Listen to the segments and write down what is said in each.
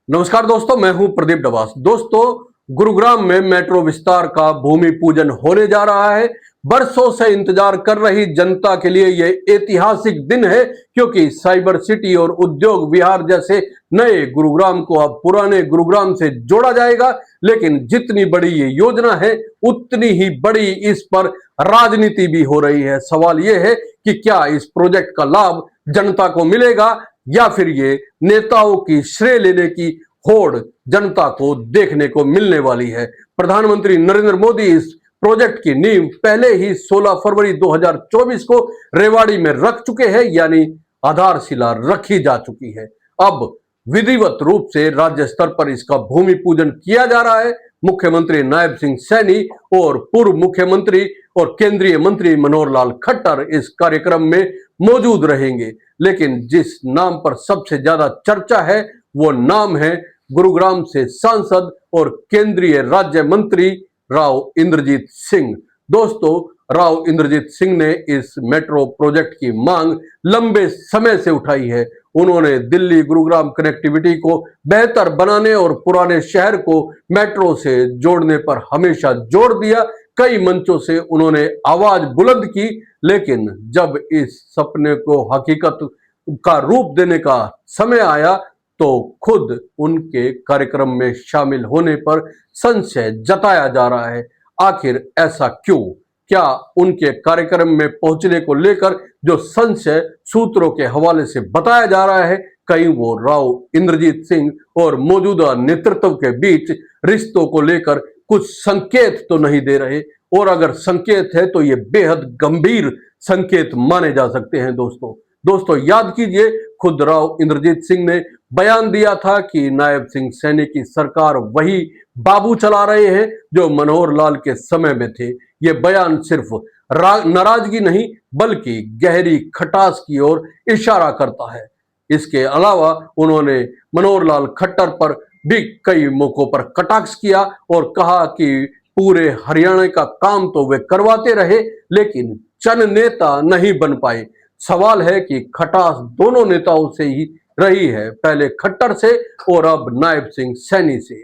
नमस्कार दोस्तों, मैं हूं प्रदीप डबास। दोस्तों, गुरुग्राम में मेट्रो विस्तार का भूमि पूजन होने जा रहा है। बरसों से इंतजार कर रही जनता के लिए यह ऐतिहासिक दिन है, क्योंकि साइबर सिटी और उद्योग विहार जैसे नए गुरुग्राम को अब पुराने गुरुग्राम से जोड़ा जाएगा। लेकिन जितनी बड़ी ये योजना है, उतनी ही बड़ी इस पर राजनीति भी हो रही है। सवाल यह है कि क्या इस प्रोजेक्ट का लाभ जनता को मिलेगा, या फिर ये नेताओं की श्रेय लेने की होड़ जनता को देखने को मिलने वाली है। प्रधानमंत्री नरेंद्र मोदी इस प्रोजेक्ट की नींव पहले ही 16 फरवरी 2024 को रेवाड़ी में रख चुके हैं, यानी आधारशिला रखी जा चुकी है। अब विधिवत रूप से राज्य स्तर पर इसका भूमि पूजन किया जा रहा है। मुख्यमंत्री नायब सिंह सैनी और पूर्व मुख्यमंत्री और केंद्रीय मंत्री मनोहर लाल खट्टर इस कार्यक्रम में मौजूद रहेंगे। लेकिन जिस नाम पर सबसे ज्यादा चर्चा है, वो नाम है गुरुग्राम से सांसद और केंद्रीय राज्य मंत्री राव इंद्रजीत सिंह। दोस्तों, राव इंद्रजीत सिंह ने इस मेट्रो प्रोजेक्ट की मांग लंबे समय से उठाई है। उन्होंने दिल्ली गुरुग्राम कनेक्टिविटी को बेहतर बनाने और पुराने शहर को मेट्रो से जोड़ने पर हमेशा जोर दिया। कई मंचों से उन्होंने आवाज बुलंद की, लेकिन जब इस सपने को हकीकत का रूप देने का समय आया, तो खुद उनके कार्यक्रम में शामिल होने पर संशय जताया जा रहा है। आखिर ऐसा क्यों? क्या उनके कार्यक्रम में पहुंचने को लेकर जो संशय सूत्रों के हवाले से बताया जा रहा है, कहीं वो राव इंद्रजीत सिंह और मौजूदा नेतृत्व के बीच रिश्तों को लेकर कुछ संकेत तो नहीं दे रहे? और अगर संकेत है तो ये बेहद गंभीर संकेत माने जा सकते हैं। दोस्तों याद कीजिए, खुद राव इंद्रजीत सिंह ने बयान दिया था कि नायब सिंह सैनी की सरकार वही बाबू चला रहे हैं जो मनोहर लाल के समय में थे। ये बयान सिर्फ नाराजगी नहीं, बल्कि गहरी खटास की ओर इशारा करता है। इसके अलावा उन्होंने मनोहर लाल खट्टर पर भी कई मौकों पर कटाक्ष किया और कहा कि पूरे हरियाणा का काम तो वे करवाते रहे, लेकिन चंद नेता नहीं बन पाए। सवाल है कि खटास दोनों नेताओं से ही रही है, पहले खट्टर से और अब नायब सिंह सैनी से।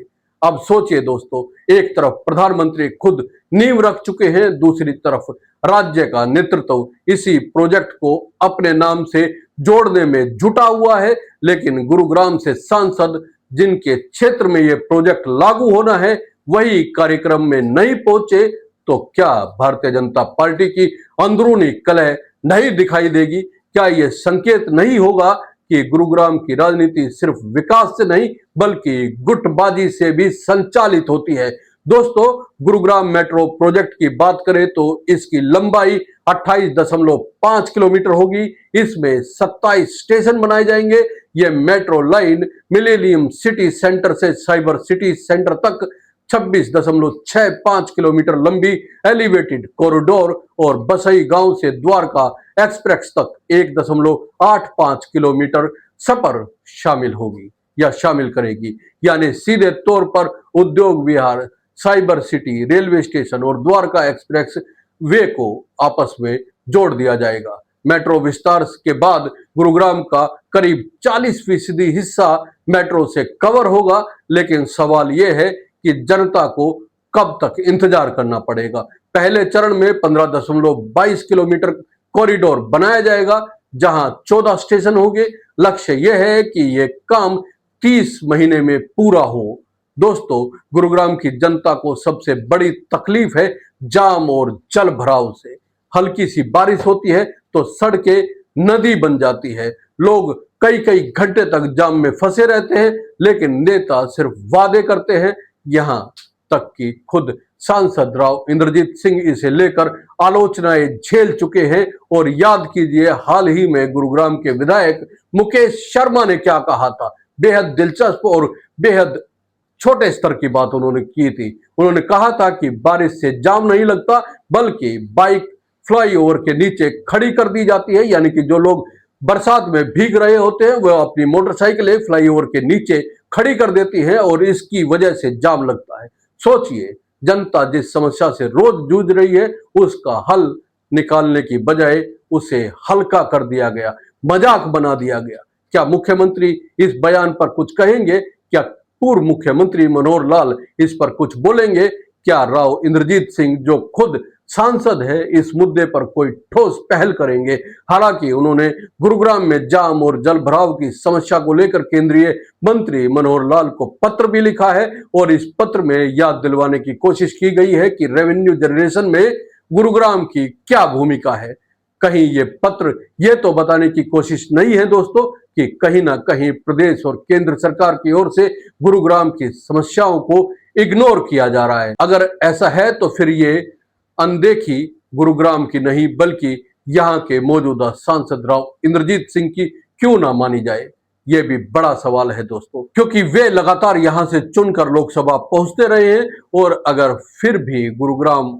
अब सोचिए दोस्तों, एक तरफ प्रधानमंत्री खुद नींव रख चुके हैं, दूसरी तरफ राज्य का नेतृत्व इसी प्रोजेक्ट को अपने नाम से जोड़ने में जुटा हुआ है। लेकिन गुरुग्राम से सांसद जिनके क्षेत्र में यह प्रोजेक्ट लागू होना है, वही कार्यक्रम में नहीं पहुंचे, तो क्या भारतीय जनता पार्टी की अंदरूनी कलह नहीं दिखाई देगी? क्या यह संकेत नहीं होगा कि गुरुग्राम की राजनीति सिर्फ विकास से नहीं, बल्कि गुटबाजी से भी संचालित होती है? दोस्तों, गुरुग्राम मेट्रो प्रोजेक्ट की बात करें तो इसकी लंबाई 28.5 किलोमीटर होगी। इसमें 27 स्टेशन बनाए जाएंगे। यह metro line millennium city centre से साइबर सिटी सेंटर तक 26.65 किलोमीटर लंबी एलिवेटेड कॉरिडोर और बसई गांव से द्वारका एक्सप्रेस तक 1.85 किलोमीटर सफर शामिल करेगी। यानी सीधे तौर पर उद्योग विहार, साइबर सिटी, रेलवे स्टेशन और द्वारका एक्सप्रेस वे को आपस में जोड़ दिया जाएगा। मेट्रो विस्तार के बाद गुरुग्राम का करीब 40% हिस्सा मेट्रो से कवर होगा। लेकिन सवाल यह है कि जनता को कब तक इंतजार करना पड़ेगा। पहले चरण में 15.22 किलोमीटर कॉरिडोर बनाया जाएगा, जहां 14 स्टेशन होंगे। लक्ष्य यह है कि यह काम 30 महीने में पूरा हो। दोस्तों, गुरुग्राम की जनता को सबसे बड़ी तकलीफ है जाम और जल भराव से। हल्की सी बारिश होती है तो सड़कें नदी बन जाती है। लोग कई कई घंटे तक जाम में फंसे रहते हैं, लेकिन नेता सिर्फ वादे करते हैं। यहां तक कि खुद सांसद राव इंद्रजीत सिंह इसे लेकर आलोचनाएं झेल चुके हैं। और याद कीजिए, हाल ही में गुरुग्राम के विधायक मुकेश शर्मा ने क्या कहा था। बेहद दिलचस्प और बेहद छोटे स्तर की बात उन्होंने की थी। उन्होंने कहा था कि बारिश से जाम नहीं लगता, बल्कि बाइक फ्लाईओवर के नीचे खड़ी कर दी जाती है। यानी कि जो लोग बरसात में भीग रहे होते हैं, वह अपनी मोटरसाइकिलें फ्लाईओवर के नीचे खड़ी कर देती है और इसकी वजह से जाम लगता है। सोचिए, जनता जिस समस्या से रोज जूझ रही है, उसका हल निकालने की बजाय उसे हल्का कर दिया गया, मजाक बना दिया गया। क्या मुख्यमंत्री इस बयान पर कुछ कहेंगे? क्या पूर्व मुख्यमंत्री मनोहर लाल इस पर कुछ बोलेंगे? क्या राव इंद्रजीत सिंह जो खुद सांसद है इस मुद्दे पर कोई ठोस पहल करेंगे? हालांकि उन्होंने गुरुग्राम में जाम और जल भराव की समस्या को लेकर केंद्रीय मंत्री मनोहर लाल को पत्र भी लिखा है और इस पत्र में याद दिलवाने की कोशिश की गई है कि रेवेन्यू जनरेशन में गुरुग्राम की क्या भूमिका है। कहीं ये पत्र ये तो बताने की कोशिश नहीं है दोस्तों कि कहीं ना कहीं प्रदेश और केंद्र सरकार की ओर से गुरुग्राम की समस्याओं को इग्नोर किया जा रहा है। अगर ऐसा है तो फिर ये अनदेखी गुरुग्राम की नहीं बल्कि यहाँ के मौजूदा सांसद राव इंद्रजीत सिंह की क्यों ना मानी जाए, ये भी बड़ा सवाल है दोस्तों, क्योंकि वे लगातार यहां से चुनकर लोकसभा पहुंचते रहे हैं और अगर फिर भी गुरुग्राम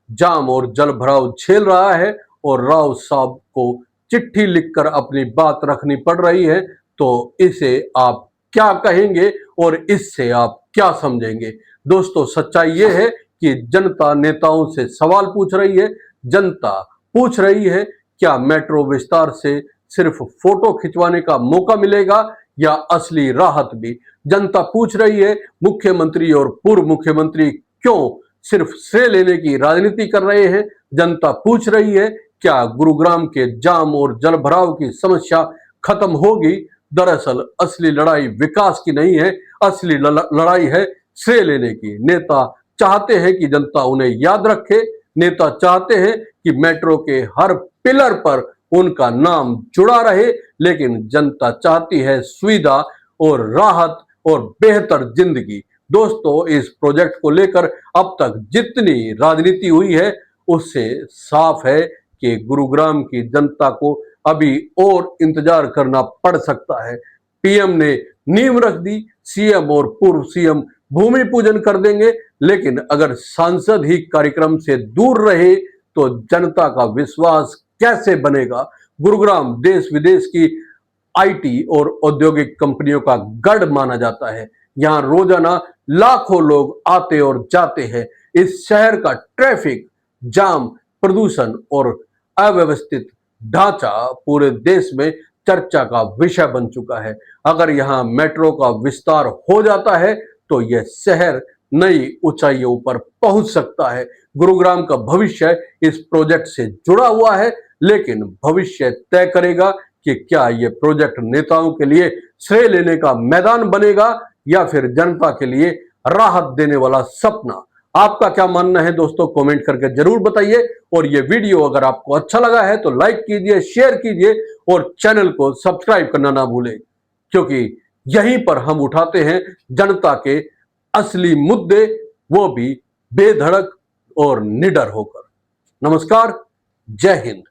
जाम और जल भराव झेल रहा है और राव साहब को चिट्ठी लिखकर अपनी बात रखनी पड़ रही है तो इसे आप क्या कहेंगे और इससे आप क्या समझेंगे? दोस्तों सच्चाई ये है कि जनता नेताओं से सवाल पूछ रही है। जनता पूछ रही है क्या मेट्रो विस्तार से सिर्फ फोटो खिंचवाने का मौका मिलेगा या असली राहत भी? जनता पूछ रही है मुख्यमंत्री और पूर्व मुख्यमंत्री क्यों सिर्फ श्रेय लेने की राजनीति कर रहे हैं? जनता पूछ रही है क्या गुरुग्राम के जाम और जल भराव की समस्या खत्म होगी? दरअसल असली लड़ाई विकास की नहीं है, असली लड़ाई है श्रेय लेने की। नेता चाहते हैं कि जनता उन्हें याद रखे, नेता चाहते हैं कि मेट्रो के हर पिलर पर उनका नाम जुड़ा रहे, लेकिन जनता चाहती है सुविधा और राहत और बेहतर जिंदगी। दोस्तों इस प्रोजेक्ट को लेकर अब तक जितनी राजनीति हुई है उससे साफ है कि गुरुग्राम की जनता को अभी और इंतजार करना पड़ सकता है। पीएम ने नींव रख दी, सीएम और पूर्व सीएम भूमि पूजन कर देंगे, लेकिन अगर सांसद ही कार्यक्रम से दूर रहे तो जनता का विश्वास कैसे बनेगा? गुरुग्राम देश विदेश की आईटी और औद्योगिक कंपनियों का गढ़ माना जाता है। यहाँ रोजाना लाखों लोग आते और जाते हैं। इस शहर का ट्रैफिक जाम, प्रदूषण और अव्यवस्थित ढांचा पूरे देश में चर्चा का विषय बन चुका है। अगर यहाँ मेट्रो का विस्तार हो जाता है तो यह शहर नई ऊंचाइयों पर पहुंच सकता है। गुरुग्राम का भविष्य इस प्रोजेक्ट से जुड़ा हुआ है, लेकिन भविष्य तय करेगा कि क्या यह प्रोजेक्ट नेताओं के लिए श्रेय लेने का मैदान बनेगा या फिर जनता के लिए राहत देने वाला सपना। आपका क्या मानना है दोस्तों, कमेंट करके जरूर बताइए। और ये वीडियो अगर आपको अच्छा लगा है तो लाइक कीजिए, शेयर कीजिए और चैनल को सब्सक्राइब करना ना भूलें, क्योंकि यहीं पर हम उठाते हैं जनता के असली मुद्दे, वो भी बेधड़क और निडर होकर। नमस्कार, जय हिंद।